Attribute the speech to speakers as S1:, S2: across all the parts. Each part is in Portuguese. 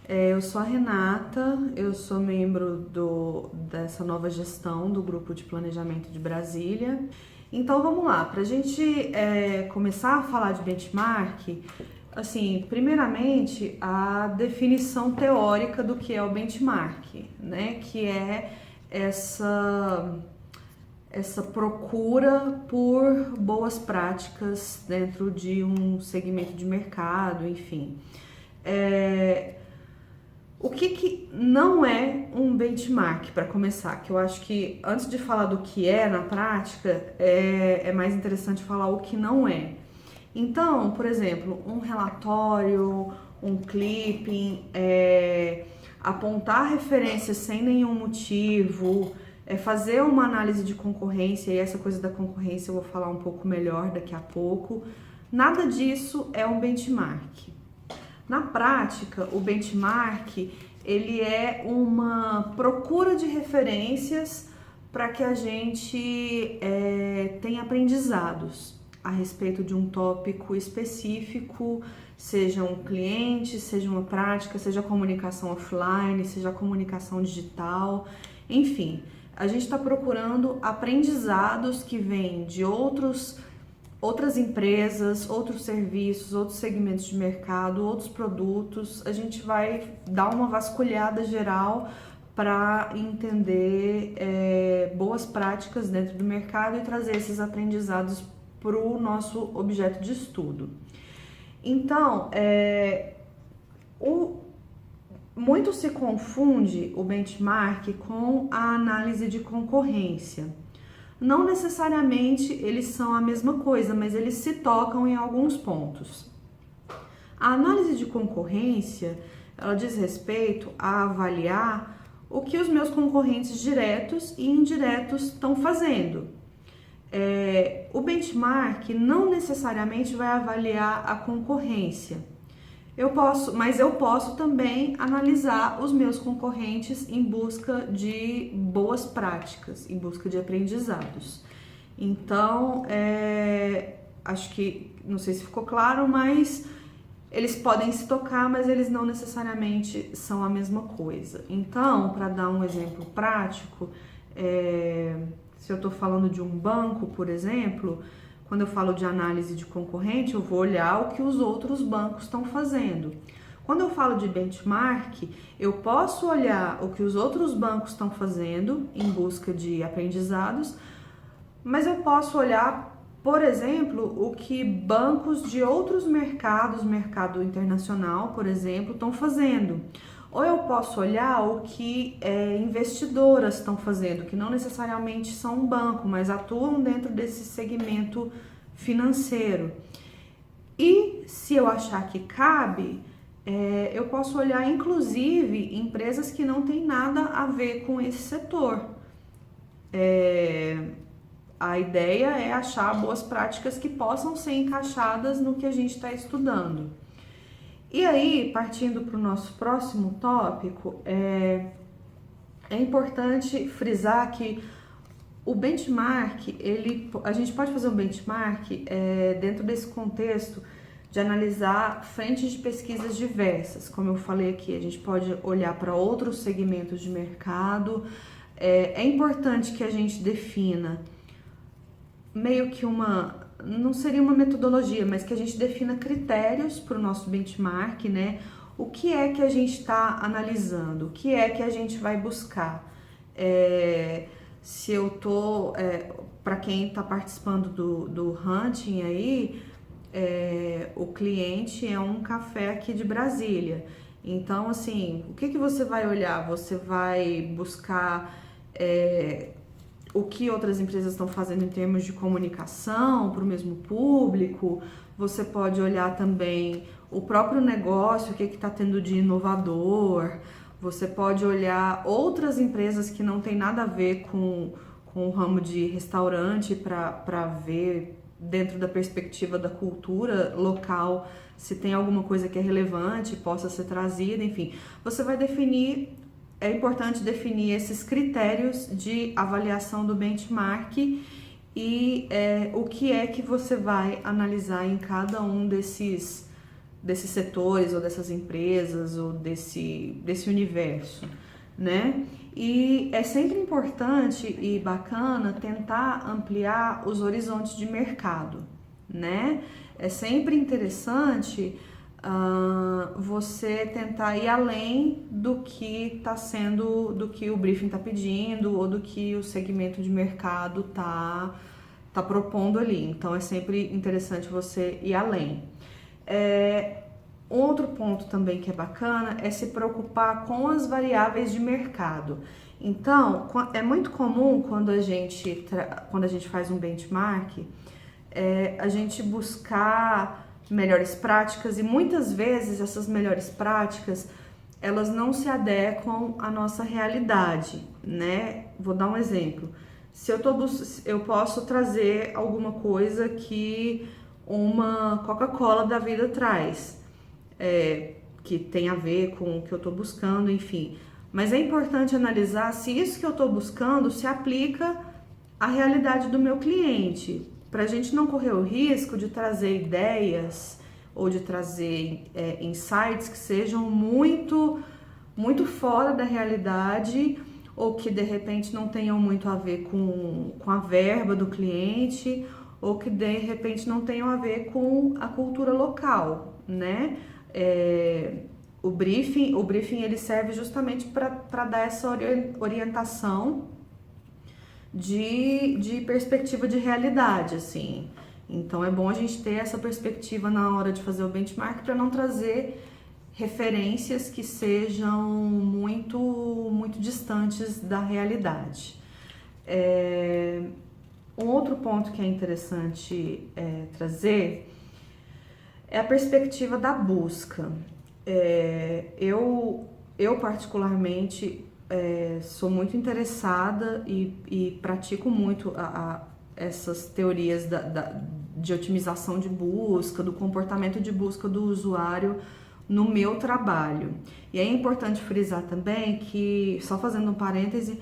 S1: Eu sou a Renata, eu sou membro dessa nova gestão do Grupo de Planejamento de Brasília. Então vamos lá, para a gente começar a falar de benchmark, assim, primeiramente a definição teórica do que é o benchmark, né? Que é essa procura por boas práticas dentro de um segmento de mercado, enfim. O que não é um benchmark, para começar? Que eu acho que antes de falar do que é na prática, é mais interessante falar o que não é. Então, por exemplo, um relatório, um clipping, apontar referências sem nenhum motivo, fazer uma análise de concorrência, e essa coisa da concorrência eu vou falar um pouco melhor daqui a pouco. Nada disso é um benchmark. Na prática, o benchmark ele é uma procura de referências para que a gente tenha aprendizados a respeito de um tópico específico, seja um cliente, seja uma prática, seja a comunicação offline, seja a comunicação digital, enfim. A gente está procurando aprendizados que vêm de outras empresas, outros serviços, outros segmentos de mercado, outros produtos. A gente vai dar uma vasculhada geral para entender boas práticas dentro do mercado e trazer esses aprendizados para o nosso objeto de estudo. Então, muito se confunde o benchmark com a análise de concorrência. Não necessariamente eles são a mesma coisa, mas eles se tocam em alguns pontos. A análise de concorrência, ela diz respeito a avaliar o que os meus concorrentes diretos e indiretos estão fazendo. O benchmark não necessariamente vai avaliar a concorrência. Mas eu posso também analisar os meus concorrentes em busca de boas práticas, em busca de aprendizados. Então, acho que, não sei se ficou claro, mas eles podem se tocar, mas eles não necessariamente são a mesma coisa. Então, para dar um exemplo prático, se eu estou falando de um banco, por exemplo, quando eu falo de análise de concorrente, eu vou olhar o que os outros bancos estão fazendo. Quando eu falo de benchmark, eu posso olhar o que os outros bancos estão fazendo em busca de aprendizados, mas eu posso olhar, por exemplo, o que bancos de outros mercados, mercado internacional, por exemplo, estão fazendo. Ou eu posso olhar o que investidoras estão fazendo, que não necessariamente são um banco, mas atuam dentro desse segmento financeiro. E se eu achar que cabe, eu posso olhar inclusive empresas que não têm nada a ver com esse setor. A ideia é achar boas práticas que possam ser encaixadas no que a gente está estudando. E aí, partindo para o nosso próximo tópico, é importante frisar que o benchmark, a gente pode fazer um benchmark dentro desse contexto de analisar frentes de pesquisas diversas. Como eu falei aqui, a gente pode olhar para outros segmentos de mercado. É importante que a gente defina meio que não seria uma metodologia, mas que a gente defina critérios para o nosso benchmark, né? O que é que a gente está analisando? O que é que a gente vai buscar? Se eu tô, para quem está participando do hunting aí, o cliente é um café aqui de Brasília. Então, assim, o que você vai olhar? Você vai buscar o que outras empresas estão fazendo em termos de comunicação para o mesmo público. Você pode olhar também o próprio negócio, o que está tendo de inovador. Você pode olhar outras empresas que não tem nada a ver com o ramo de restaurante para ver dentro da perspectiva da cultura local se tem alguma coisa que é relevante, possa ser trazida, enfim. Você vai definir. É importante definir esses critérios de avaliação do benchmark e o que é que você vai analisar em cada um desses desses setores ou dessas empresas ou desse universo, né? E é sempre importante e bacana tentar ampliar os horizontes de mercado, né? É sempre interessante você tentar ir além do que está sendo, do que o briefing está pedindo ou do que o segmento de mercado tá propondo ali. Então é sempre interessante você ir além. Outro ponto também que é bacana é se preocupar com as variáveis de mercado. Então, é muito comum quando a gente faz um benchmark, a gente buscar melhores práticas, e muitas vezes essas melhores práticas elas não se adequam à nossa realidade, né? Vou dar um exemplo. Se eu posso trazer alguma coisa que uma Coca-Cola da vida traz, que tem a ver com o que eu estou buscando, enfim. Mas é importante analisar se isso que eu estou buscando se aplica à realidade do meu cliente, para a gente não correr o risco de trazer ideias ou de trazer insights que sejam muito, muito fora da realidade ou que de repente não tenham muito a ver com a verba do cliente ou que de repente não tenham a ver com a cultura local, né? O briefing ele serve justamente para dar essa orientação de perspectiva de realidade, assim. Então é bom a gente ter essa perspectiva na hora de fazer o benchmark para não trazer referências que sejam muito, muito distantes da realidade. Um outro ponto que é interessante trazer é a perspectiva da busca. Eu particularmente sou muito interessada e pratico muito essas teorias de otimização de busca, do comportamento de busca do usuário no meu trabalho. E é importante frisar também que, só fazendo um parêntese,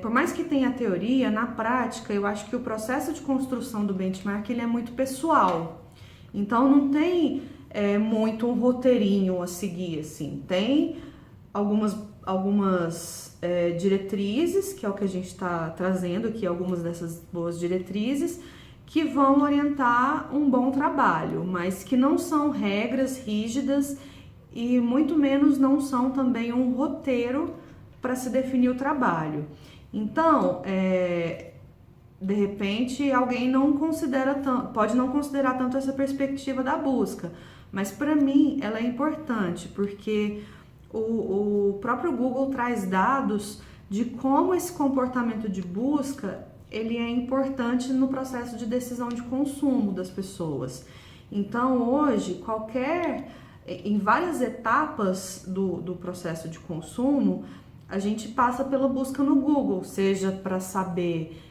S1: por mais que tenha teoria, na prática eu acho que o processo de construção do benchmark ele é muito pessoal. Então não tem muito um roteirinho a seguir, assim. Tem algumas diretrizes, que é o que a gente está trazendo aqui, algumas dessas boas diretrizes, que vão orientar um bom trabalho, mas que não são regras rígidas e muito menos não são também um roteiro para se definir o trabalho. Então, de repente, alguém pode não considerar tanto essa perspectiva da busca, mas para mim ela é importante, porque o próprio Google traz dados de como esse comportamento de busca ele é importante no processo de decisão de consumo das pessoas. Então, hoje, em várias etapas do processo de consumo, a gente passa pela busca no Google, seja para saber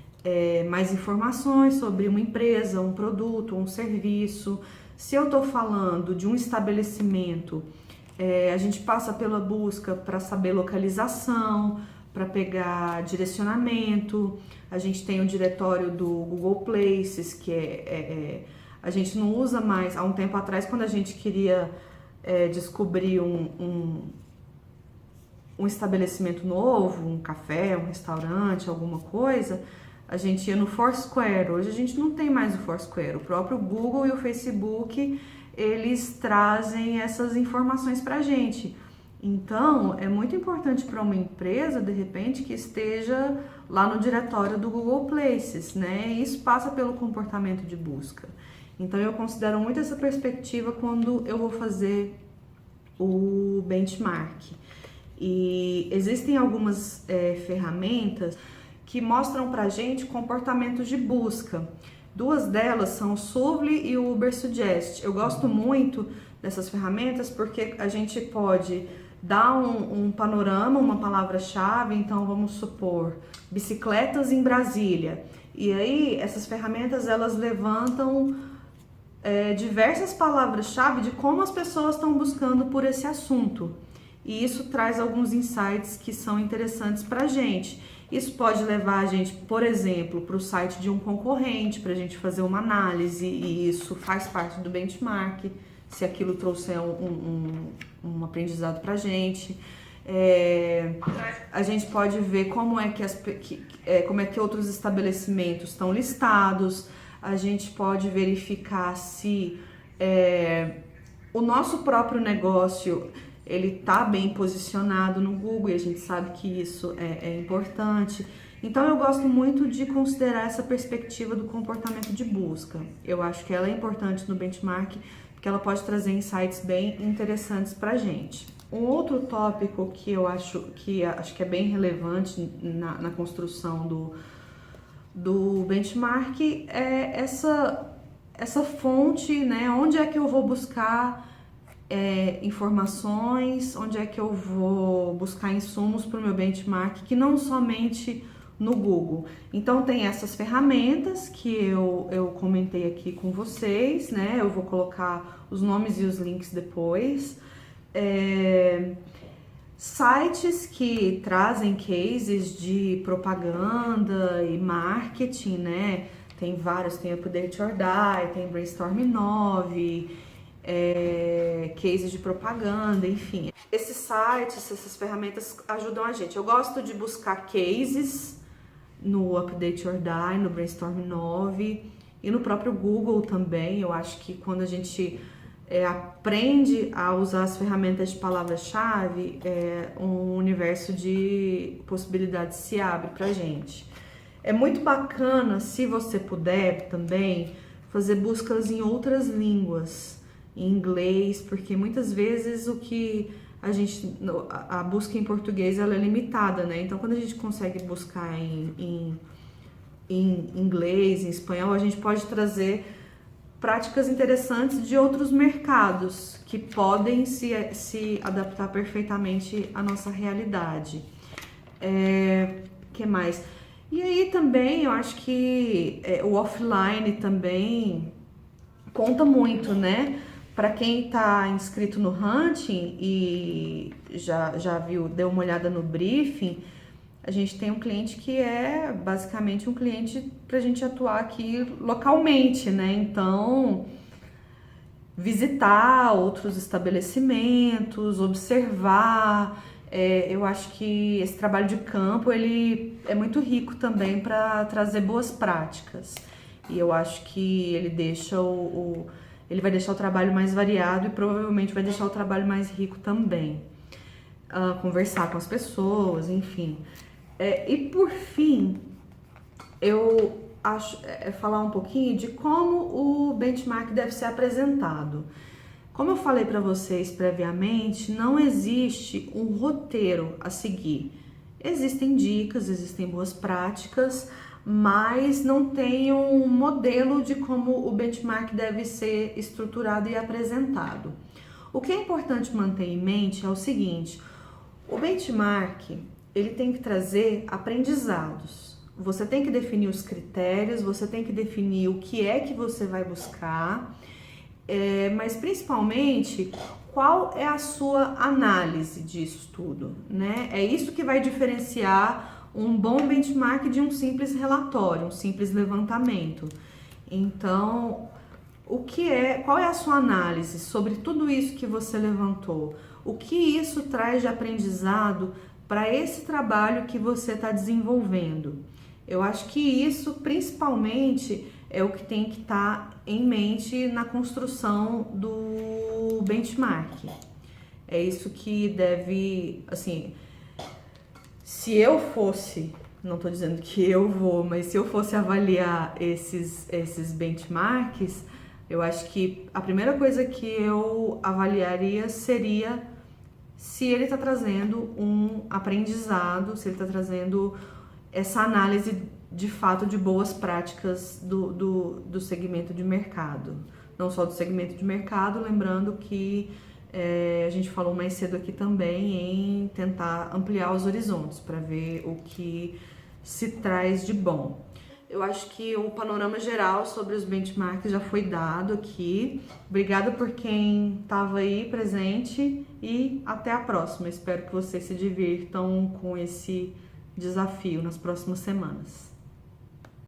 S1: mais informações sobre uma empresa, um produto, um serviço. Se eu estou falando de um estabelecimento, a gente passa pela busca para saber localização, para pegar direcionamento. A gente tem o diretório do Google Places, que a gente não usa mais. Há um tempo atrás, quando a gente queria descobrir um estabelecimento novo, um café, um restaurante, alguma coisa, a gente ia no Foursquare. Hoje a gente não tem mais o Foursquare. O próprio Google e o Facebook, eles trazem essas informações para a gente. Então, é muito importante para uma empresa, de repente, que esteja lá no diretório do Google Places, né? E isso passa pelo comportamento de busca. Então, eu considero muito essa perspectiva quando eu vou fazer o benchmark. E existem algumas ferramentas que mostram pra gente comportamentos de busca. Duas delas são o Subbly e o Ubersuggest. Eu gosto muito dessas ferramentas porque a gente pode dar um panorama, uma palavra-chave. Então vamos supor, bicicletas em Brasília. E aí essas ferramentas elas levantam diversas palavras-chave de como as pessoas estão buscando por esse assunto. E isso traz alguns insights que são interessantes pra gente. Isso pode levar a gente, por exemplo, para o site de um concorrente, para a gente fazer uma análise, e isso faz parte do benchmark, se aquilo trouxer um aprendizado para a gente. A gente pode ver como é que outros estabelecimentos estão listados, a gente pode verificar se o nosso próprio negócio ele está bem posicionado no Google, e a gente sabe que isso é importante. Então eu gosto muito de considerar essa perspectiva do comportamento de busca. Eu acho que ela é importante no benchmark, porque ela pode trazer insights bem interessantes para a gente. Um outro tópico que eu acho que é bem relevante na construção do benchmark é essa fonte, né? Onde é que eu vou buscar informações, onde é que eu vou buscar insumos para o meu benchmark, que não somente no Google. Então tem essas ferramentas que eu comentei aqui com vocês, né? Eu vou colocar os nomes e os links depois. Sites que trazem cases de propaganda e marketing, né? Tem vários, tem Update or Die, tem Brainstorm 9, cases de propaganda, enfim. Esses sites, essas ferramentas ajudam a gente. Eu gosto de buscar cases no Update or Die, no Brainstorm 9 e no próprio Google também. Eu acho que quando a gente aprende a usar as ferramentas de palavra-chave, um universo de possibilidades se abre pra gente. É muito bacana, se você puder também, fazer buscas em outras línguas, em inglês, porque muitas vezes a busca em português ela é limitada, né? Então quando a gente consegue buscar em inglês, em espanhol, a gente pode trazer práticas interessantes de outros mercados que podem se adaptar perfeitamente à nossa realidade. Que mais? E aí também eu acho que o offline também conta muito, né? Para quem está inscrito no Hunting e já viu, deu uma olhada no briefing, a gente tem um cliente que é basicamente um cliente para a gente atuar aqui localmente, né? Então, visitar outros estabelecimentos, observar. Eu acho que esse trabalho de campo ele é muito rico também para trazer boas práticas. E eu acho que ele ele vai deixar o trabalho mais variado e provavelmente vai deixar o trabalho mais rico também. Conversar com as pessoas, enfim. E por fim, eu acho falar um pouquinho de como o benchmark deve ser apresentado. Como eu falei para vocês previamente, não existe um roteiro a seguir. Existem dicas, existem boas práticas, mas não tem um modelo de como o benchmark deve ser estruturado e apresentado. O que é importante manter em mente é o seguinte: o benchmark ele tem que trazer aprendizados. Você tem que definir os critérios, você tem que definir o que é que você vai buscar, mas principalmente qual é a sua análise disso tudo, né? É isso que vai diferenciar um bom benchmark de um simples relatório, um simples levantamento. Então, qual é a sua análise sobre tudo isso que você levantou? O que isso traz de aprendizado para esse trabalho que você está desenvolvendo? Eu acho que isso, principalmente, é o que tem que estar em mente na construção do benchmark. É isso que deve, assim, se eu fosse, não estou dizendo que eu vou, mas se eu fosse avaliar esses benchmarks, eu acho que a primeira coisa que eu avaliaria seria se ele está trazendo um aprendizado, se ele está trazendo essa análise de fato de boas práticas do segmento de mercado. Não só do segmento de mercado, lembrando que a gente falou mais cedo aqui também em tentar ampliar os horizontes para ver o que se traz de bom. Eu acho que o panorama geral sobre os benchmarks já foi dado aqui. Obrigada por quem estava aí presente e até a próxima. Espero que vocês se divirtam com esse desafio nas próximas semanas.